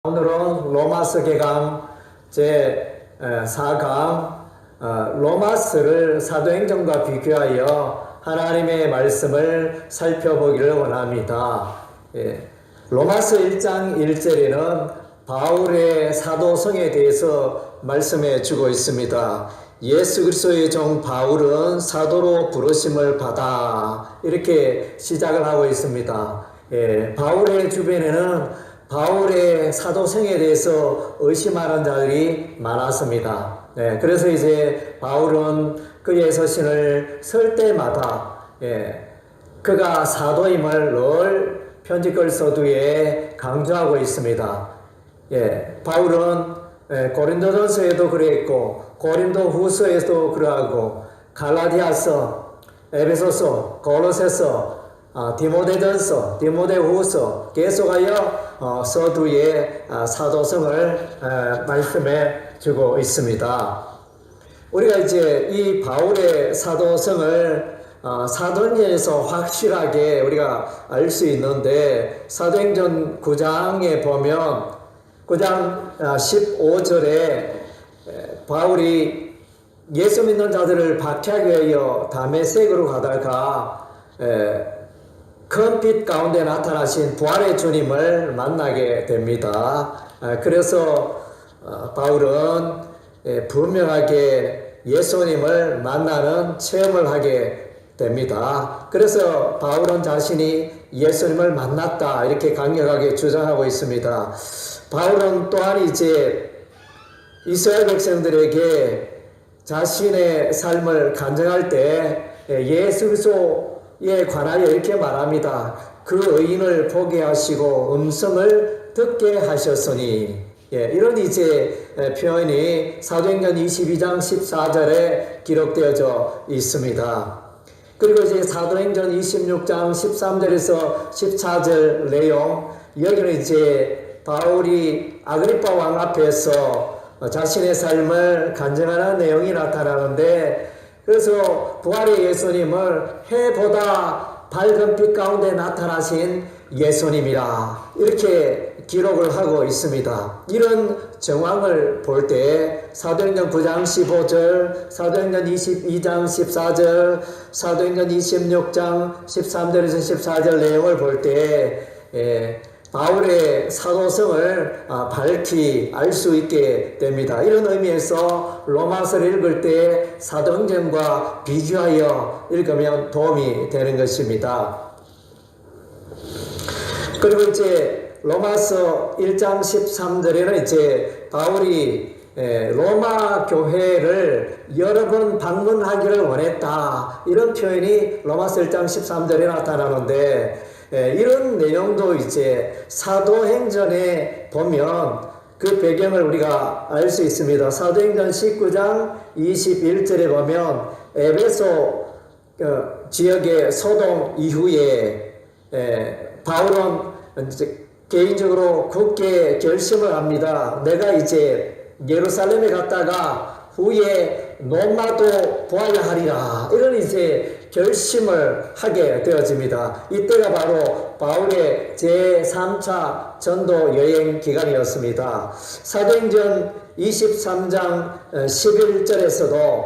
오늘은 로마서 개강 제4강 로마서를 사도행전과 비교하여 하나님의 말씀을 살펴보기를 원합니다. 로마서 1장 1절에는 바울의 사도성에 대해서 말씀해 주고 있습니다. 예수 그리스도의 종 바울은 사도로 부르심을 받아 이렇게 시작을 하고 있습니다. 바울의 주변에는 바울의 사도성에 대해서 의심하는 자들이 많았습니다. 그래서 이제 바울은 그의 서신을 쓸 때마다 그가 사도임을 늘 편지글 서두에 강조하고 있습니다. 바울은 고린도전서에도 그랬고 고린도 후서에도 그러하고 갈라디아서, 에베소서, 골로새서, 디모데전서, 디모데후서 계속하여 서두에 사도성을 말씀해 주고 있습니다. 우리가 이제 이 바울의 사도성을 사도행전에서 확실하게 우리가 알 수 있는데 사도행전 9장에 보면 9장 15절에 바울이 예수 믿는 자들을 박해하기 위하여 다메섹으로 가다가 큰 빛 가운데 나타나신 부활의 주님을 만나게 됩니다. 그래서 바울은 분명하게 예수님을 만나는 체험을 하게 됩니다. 그래서 바울은 자신이 예수님을 만났다 이렇게 강력하게 주장하고 있습니다. 바울은 또한 이제 이스라엘 백성들에게 자신의 삶을 간증할 때 예수 그리스도에 관하여 이렇게 말합니다. 그 의인을 보게 하시고 음성을 듣게 하셨으니 이런 이제 표현이 사도행전 22장 14절에 기록되어져 있습니다. 그리고 이제 사도행전 26장 13절에서 14절 내용, 여기는 이제 바울이 아그리파 왕 앞에서 자신의 삶을 간증하는 내용이 나타나는데, 그래서 부활의 예수님을 해보다 밝은 빛 가운데 나타나신 예수님이라 이렇게 기록을 하고 있습니다. 이런 정황을 볼 때 사도행전 9장 15절, 사도행전 22장 14절, 사도행전 26장 13절에서 14절 내용을 볼 때 바울의 사도성을 밝히 알 수 있게 됩니다. 이런 의미에서 로마서를 읽을 때 사도행전과 비교하여 읽으면 도움이 되는 것입니다. 그리고 이제 로마서 1장 13절에는 이제 바울이 로마 교회를 여러 번 방문하기를 원했다 이런 표현이 로마서 1장 13절에 나타나는데, 이런 내용도 이제 사도행전에 보면 그 배경을 우리가 알 수 있습니다. 사도행전 19장 21절에 보면 에베소 지역의 소동 이후에 바울은 이제 개인적으로 굳게 결심을 합니다. 내가 이제 예루살렘에 갔다가 후에 로마도 보아야 하리라 이런 이제 결심을 하게 되어집니다. 이때가 바로 바울의 제3차 전도 여행 기간이었습니다. 사도행전 23장 11절에서도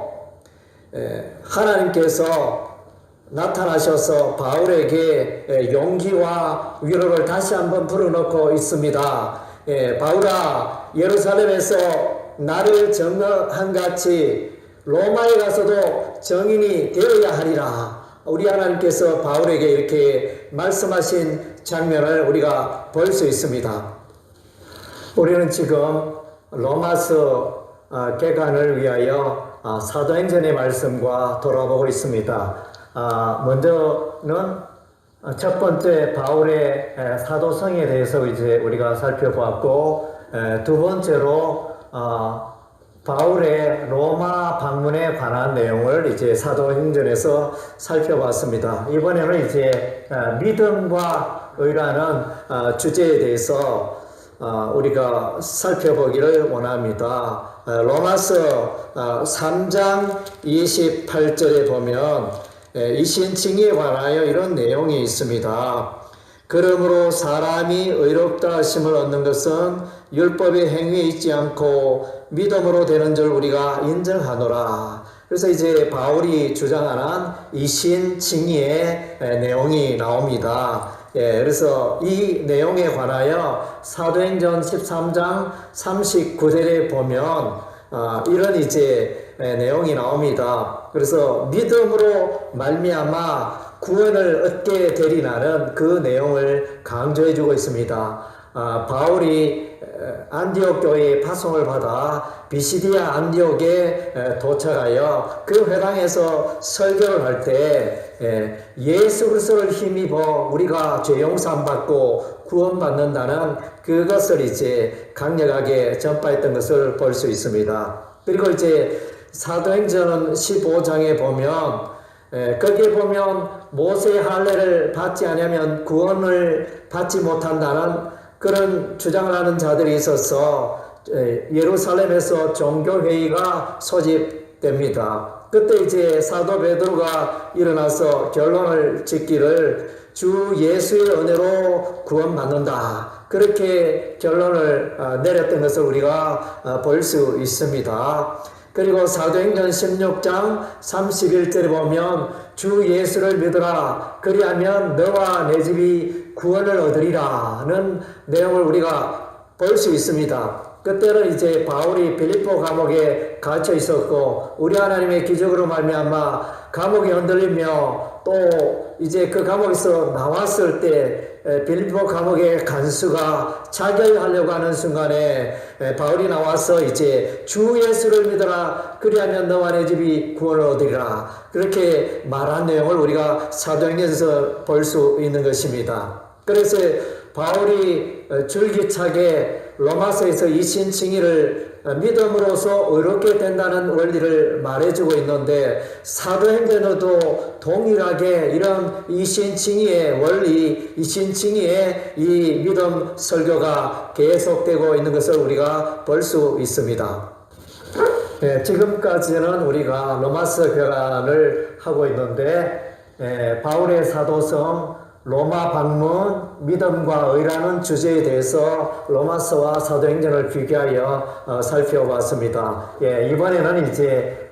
하나님께서 나타나셔서 바울에게 용기와 위로를 다시 한번 불어넣고 있습니다. 바울아, 예루살렘에서 나를 증거한 같이 로마에 가서도 증인이 되어야 하리라. 우리 하나님께서 바울에게 이렇게 말씀하신 장면을 우리가 볼 수 있습니다. 우리는 지금 로마서 개관을 위하여 사도행전의 말씀과 돌아보고 있습니다. 먼저는 첫 번째 바울의 사도성에 대해서 이제 우리가 살펴보았고, 두 번째로 바울의 로마 방문에 관한 내용을 이제 사도행전에서 살펴봤습니다. 이번에는 이제 믿음과 의라는 주제에 대해서 우리가 살펴보기를 원합니다. 로마서 3장 28절에 보면 이신칭에 관하여 이런 내용이 있습니다. 그러므로 사람이 의롭다 하심을 얻는 것은 율법의 행위에 있지 않고 믿음으로 되는 줄 우리가 인정하노라. 그래서 이제 바울이 주장하는 이신칭의의 내용이 나옵니다. 그래서 이 내용에 관하여 사도행전 13장 39절에 보면 이런 이제 내용이 나옵니다. 그래서 믿음으로 말미암아 구원을 얻게 되리라는 그 내용을 강조해 주고 있습니다. 바울이 안디옥 교회의 파송을 받아 비시디아 안디옥에 도착하여 그 회당에서 설교를 할 때 예수 그리스도를 힘입어 우리가 죄 용서함 받고 구원받는다는 그것을 이제 강력하게 전파했던 것을 볼 수 있습니다. 그리고 이제 사도행전 15장에 보면 거기에 보면 모세의 할례를 받지 않으면 구원을 받지 못한다는 그런 주장을 하는 자들이 있어서 예루살렘에서 종교회의가 소집됩니다. 그때 이제 사도 베드로가 일어나서 결론을 짓기를 주 예수의 은혜로 구원받는다. 그렇게 결론을 내렸던 것을 우리가 볼 수 있습니다. 그리고 사도행전 16장 31절에 보면 주 예수를 믿으라 그리하면 너와 내 집이 구원을 얻으리라는 내용을 우리가 볼 수 있습니다. 그때는 이제 바울이 빌립보 감옥에 갇혀 있었고 우리 하나님의 기적으로 말미암아 감옥이 흔들리며 또 이제 그 감옥에서 나왔을 때 빌립보 감옥의 간수가 자결하려고 하는 순간에 바울이 나와서 이제 주 예수를 믿어라 그리하면 너와 내 집이 구원을 얻으리라 그렇게 말한 내용을 우리가 사도행전에서 볼 수 있는 것입니다. 그래서 바울이 줄기차게 로마서에서 이신칭의를 믿음으로써 의롭게 된다는 원리를 말해주고 있는데 사도행전에도 동일하게 이런 이신칭의의 원리, 이신칭의의 이 믿음 설교가 계속되고 있는 것을 우리가 볼 수 있습니다. 지금까지는 우리가 로마서 교란을 하고 있는데 바울의 사도성 로마 방문, 믿음과 의라는 주제에 대해서 로마서와 사도행전을 비교하여 살펴봤습니다. 이번에는 이제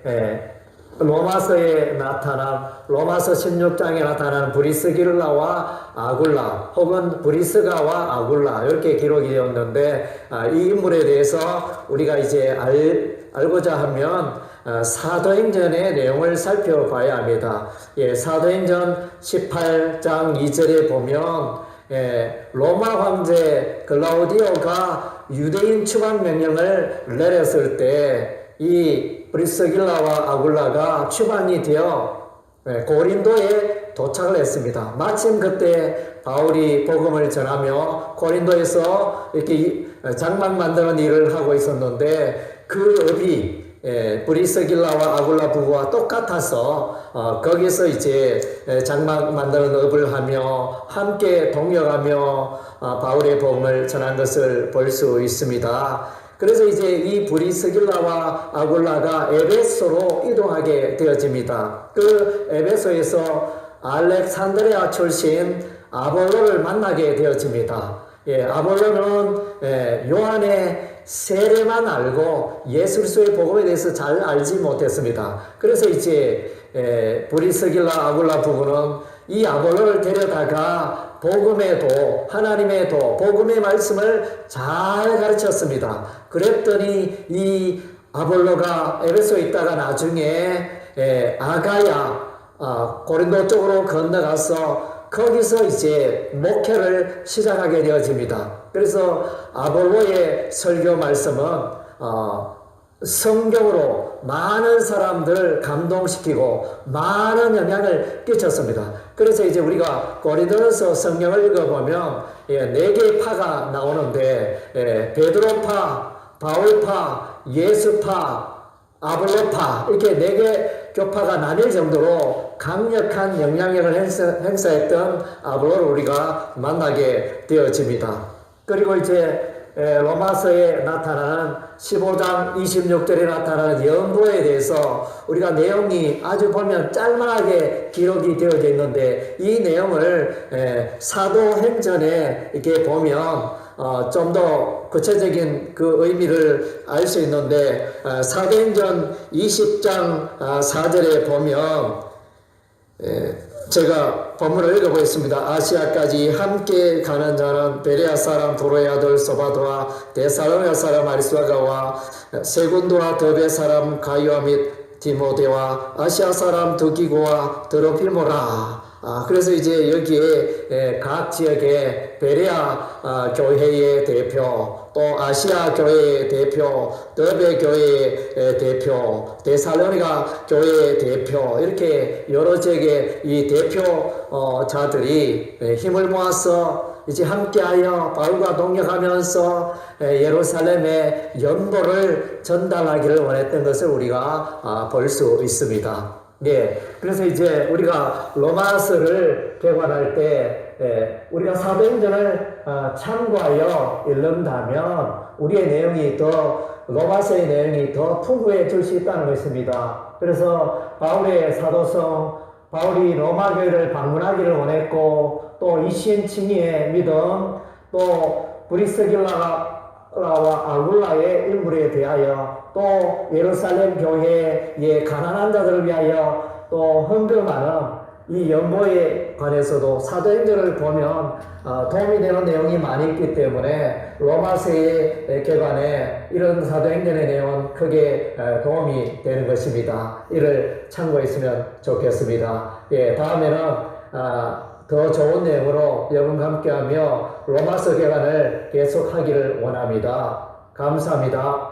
로마서에 나타난 로마서 16장에 나타난 브리스길라와 아굴라 혹은 브리스가와 아굴라 이렇게 기록이 되었는데 이 인물에 대해서 우리가 이제 알고자 하면 사도행전의 내용을 살펴봐야 합니다. 사도행전 18장 2절에 보면 로마 황제 글라우디오가 유대인 추방 명령을 내렸을 때 이 브리스길라와 아굴라가 추방이 되어 고린도에 도착을 했습니다. 마침 그때 바울이 복음을 전하며 고린도에서 이렇게 장막 만드는 일을 하고 있었는데 그 업이 브리스길라와 아굴라 부부와 똑같아서 거기서 이제 장막 만드는 업을 하며 함께 동역하며 바울의 복음을 전한 것을 볼 수 있습니다. 그래서 이제 이 브리스길라와 아굴라가 에베소로 이동하게 되어집니다. 그 에베소에서 알렉산드리아 출신 아볼로를 만나게 되어집니다. 아볼로는 요한의 세례만 알고 예수 그리스도의 복음에 대해서 잘 알지 못했습니다. 그래서 이제 브리스길라 아굴라 부부는 이 아볼로를 데려다가 복음의 도, 하나님의 도, 복음의 말씀을 잘 가르쳤습니다. 그랬더니 이 아볼로가 에베소에 있다가 나중에 아가야, 고린도 쪽으로 건너가서 거기서 이제 목회를 시작하게 되어집니다. 그래서 아볼로의 설교 말씀은 성경으로 많은 사람들을 감동시키고 많은 영향을 끼쳤습니다. 그래서 이제 우리가 고린도전서 성경을 읽어보면 4개의 파가 나오는데 베드로파, 바울파, 예수파, 아볼로파 이렇게 4개 교파가 나뉠 정도로 강력한 영향력을 행사했던 아볼로를 우리가 만나게 되어집니다. 그리고 이제 로마서에 나타나는 15장 26절에 나타나는 연보에 대해서 우리가 내용이 아주 보면 짤막하게 기록이 되어져 있는데 이 내용을 사도행전에 이렇게 보면 좀 더 구체적인 그 의미를 알 수 있는데 사도행전 20장 4절에 보면 제가 본문을 읽어보겠습니다. 아시아까지 함께 가는 자는 베레아 사람 도로의 아들 소바도와 데살로니가 사람 아리스와가와 세군도와 더베 사람 가이와 및 디모데와 아시아 사람 두기고와 드로필모라. 그래서 이제 여기에 각 지역의 베레아 교회의 대표, 또 아시아 교회의 대표, 더베 교회의 대표, 데살로니가 교회의 대표, 이렇게 여러 지역의 이 대표자들이 힘을 모아서 이제 함께하여 바울과 동역하면서 예루살렘의 연보를 전달하기를 원했던 것을 우리가 볼 수 있습니다. 네, 그래서 이제 우리가 로마서를 개관할 때 우리가 사도행전을 참고하여 읽는다면 우리의 내용이 로마서의 내용이 더 풍부해질 수 있다는 것입니다. 그래서 바울의 사도성, 바울이 로마 교회를 방문하기를 원했고 또 이신칭의의 믿음, 또 브리스길라와 아굴라의 인물에 대하여 또 예루살렘 교회의 가난한 자들을 위하여 또 헌금하는 이 연보에 관해서도 사도행전을 보면 도움이 되는 내용이 많이 있기 때문에 로마서의 개관에 이런 사도행전의 내용은 크게 도움이 되는 것입니다. 이를 참고했으면 좋겠습니다. 예, 다음에는 더 좋은 내용으로 여러분과 함께하며 로마서 개관을 계속하기를 원합니다. 감사합니다.